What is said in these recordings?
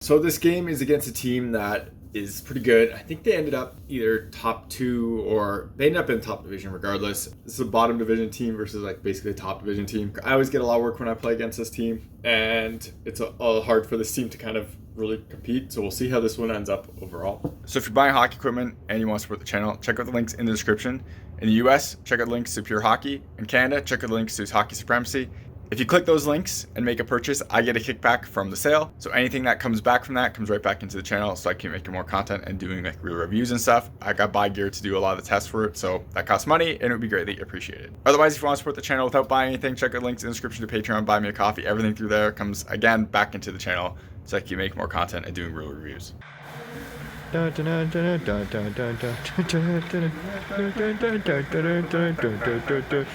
So this game is against a team that is pretty good. I think they ended up either top 2 or they ended up in top division regardless. This is a bottom division team versus like basically a top division team. I always get a lot of work when I play against this team, and it's a hard for this team to kind of really compete. So we'll see how this one ends up overall. So if you're buying hockey equipment and you want to support the channel, check out the links in the description. In the US, check out the links to Pure Hockey. In Canada, check out the links to Hockey Supremacy. If you click those links and make a purchase, I get a kickback from the sale. So anything that comes back from that comes right back into the channel, so I can make more content and doing like real reviews and stuff. I got buy gear to do a lot of the tests for it, so that costs money and it would be greatly appreciated. Otherwise, if you want to support the channel without buying anything, check out links in the description to Patreon, buy me a coffee. Everything through there comes again back into the channel, so I can make more content and doing real reviews.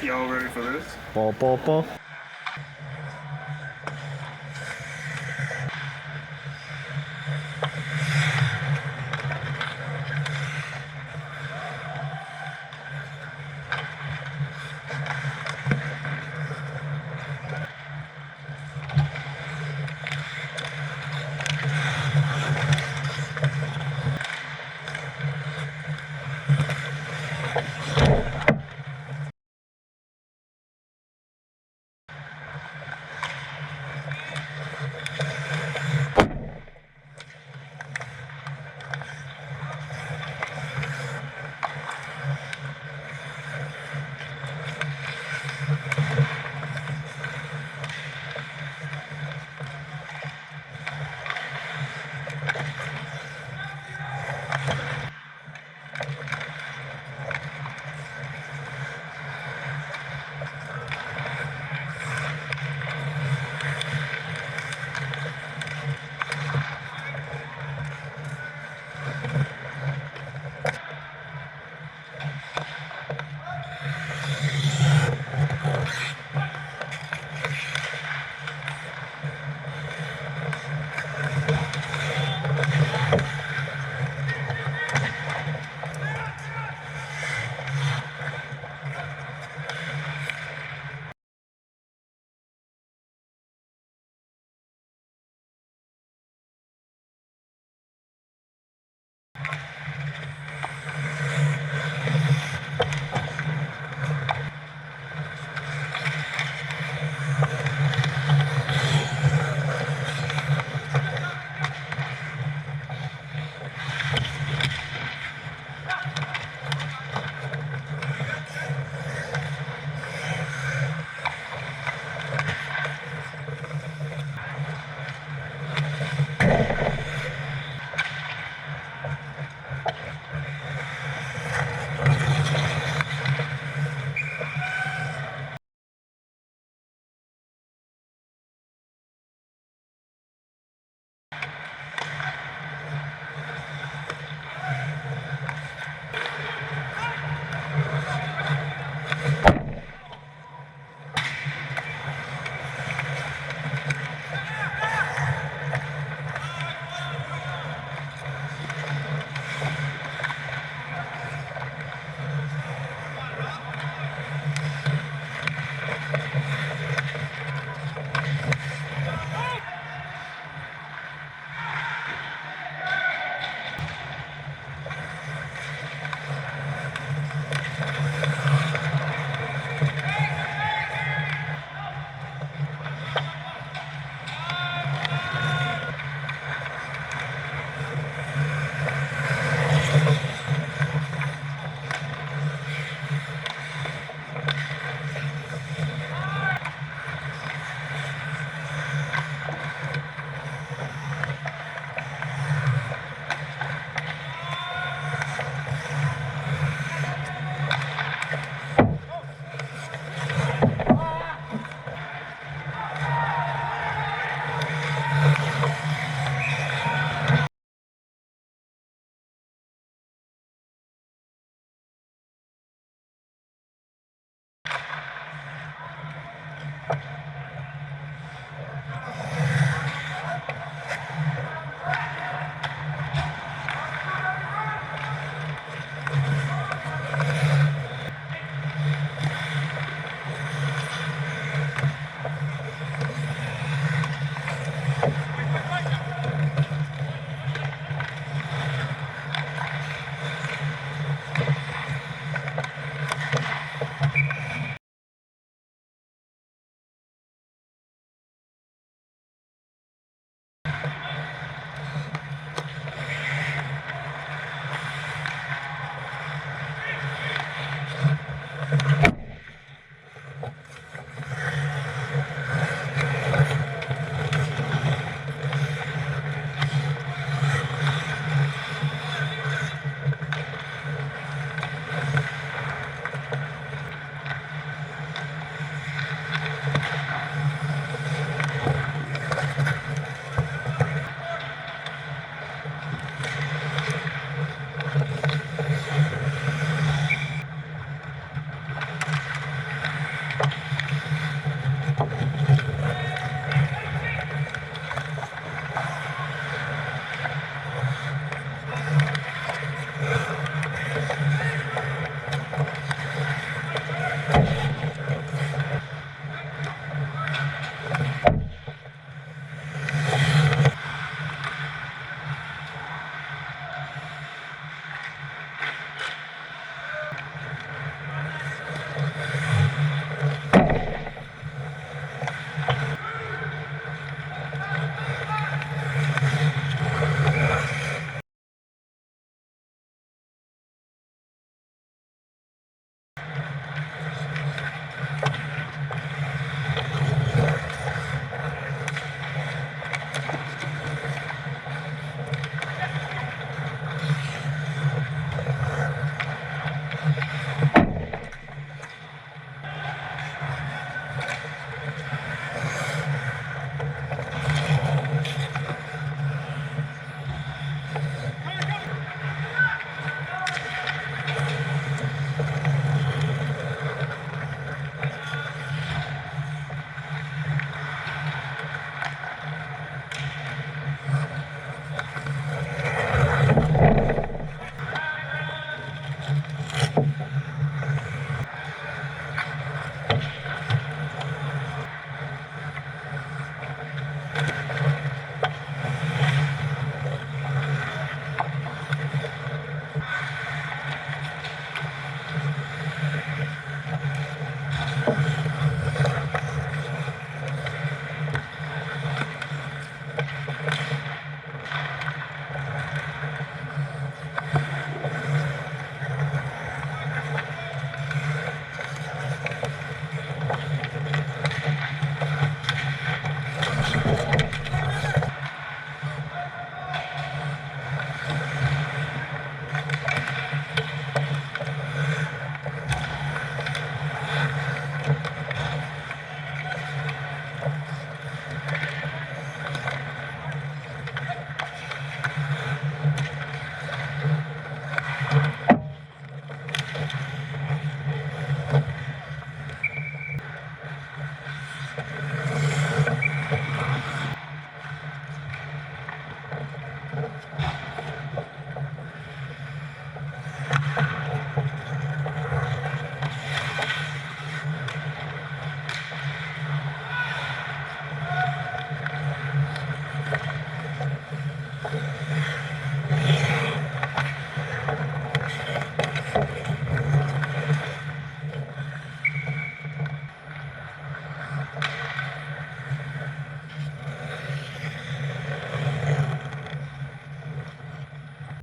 Y'all ready for this?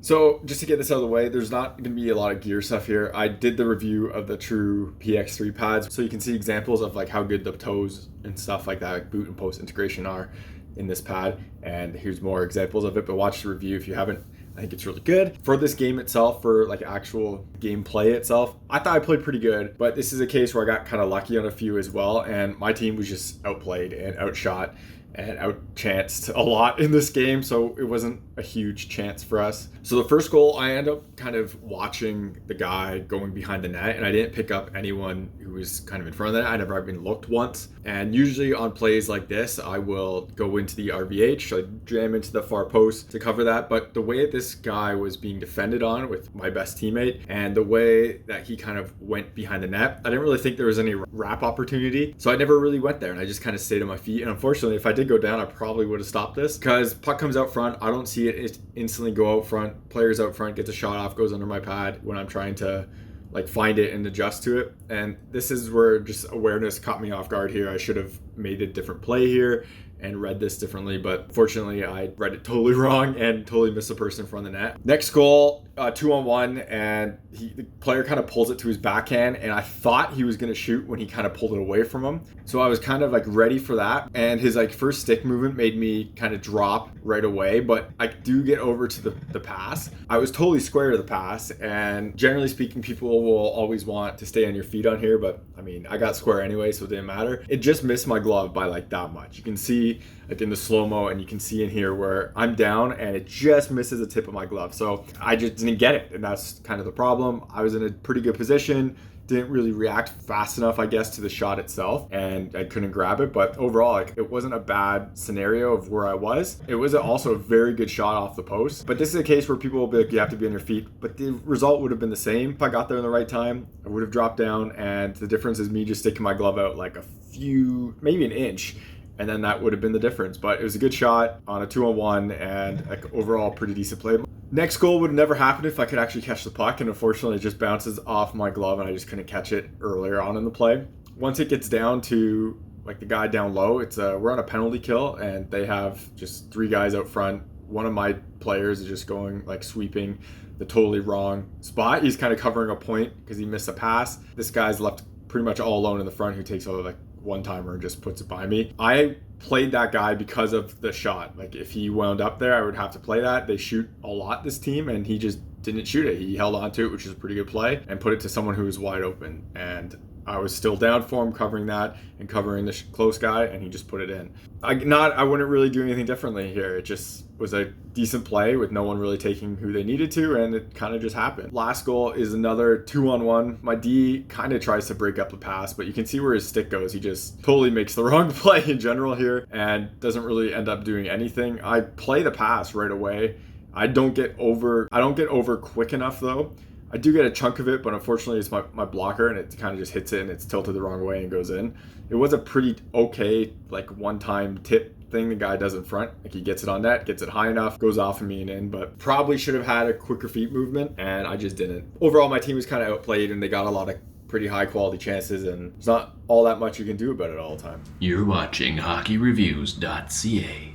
So just to get this out of the way, there's not going to be a lot of gear stuff here. I did the review of the true PX3 pads, so you can see examples of like how good the toes and stuff like that, like boot and post integration are in this pad. And here's more examples of it, but watch the review if you haven't. I think it's really good. For this game itself, for like actual gameplay itself, I thought I played pretty good, but this is a case where I got kind of lucky on a few as well, and my team was just outplayed and outshot and outchanced a lot in this game, so it wasn't a huge chance for us. So the first goal, I end up kind of watching the guy going behind the net, and I didn't pick up anyone who was kind of in front of the net. I never even looked once. And usually on plays like this, I will go into the RVH, so I jam into the far post to cover that. But the way that this guy was being defended on with my best teammate, and the way that he kind of went behind the net, I didn't really think there was any wrap opportunity, so I never really went there, and I just kind of stayed on my feet. And unfortunately, if I did go down, I probably would have stopped this, because puck comes out front, I don't see it instantly go out front, players out front, gets a shot off, goes under my pad when I'm trying to like find it and adjust to it. And this is where just awareness caught me off guard here. I should have made a different play here and read this differently, but fortunately I read it totally wrong and totally missed the person in front of the net. Next goal, 2-on-1, and the player kind of pulls it to his backhand, and I thought he was going to shoot when he kind of pulled it away from him. So I was kind of like ready for that, and his like first stick movement made me kind of drop right away, but I do get over to the pass. I was totally square to the pass, and generally speaking, people will always want to stay on your feet on here, but I mean, I got square anyway, so it didn't matter. It just missed my glove by like that much. You can see like in the slow-mo, and you can see in here where I'm down and it just misses the tip of my glove. So I just didn't get it, and that's kind of the problem. I was in a pretty good position, didn't really react fast enough, I guess, to the shot itself, and I couldn't grab it. But overall, like, it wasn't a bad scenario of where I was. It was also a very good shot off the post. But this is a case where people will be like, you have to be on your feet, but the result would have been the same. If I got there in the right time, I would have dropped down, and the difference is me just sticking my glove out like a few, maybe an inch, and then that would have been the difference. But it was a good shot on a 2-on-1, and like overall pretty decent play. Next goal would have never happened if I could actually catch the puck, and unfortunately it just bounces off my glove and I just couldn't catch it earlier on in the play. Once it gets down to like the guy down low, it's we're on a penalty kill, and they have just 3 guys out front. One of my players is just going like sweeping the totally wrong spot. He's kind of covering a point because he missed a pass. This guy's left pretty much all alone in the front, who takes over like one-timer and just puts it by me. I played that guy because of the shot. Like if he wound up there, I would have to play that. They shoot a lot, this team, and he just didn't shoot it. He held on to it, which is a pretty good play, and put it to someone who was wide open. And I was still down for him, covering that and covering the close guy, and he just put it in. I wouldn't really do anything differently here. It just was a decent play with no one really taking who they needed to, and it kind of just happened. Last goal is another 2-on-1. My D kind of tries to break up the pass, but you can see where his stick goes. He just totally makes the wrong play in general here and doesn't really end up doing anything. I play the pass right away. I don't get over quick enough though. I do get a chunk of it, but unfortunately it's my blocker, and it kind of just hits it and it's tilted the wrong way and goes in. It was a pretty okay like one-time tip thing the guy does in front. Like he gets it on net, gets it high enough, goes off of me and in, but probably should have had a quicker feet movement, and I just didn't. Overall, my team was kind of outplayed, and they got a lot of pretty high quality chances, and there's not all that much you can do about it all the time. You're watching HockeyReviews.ca.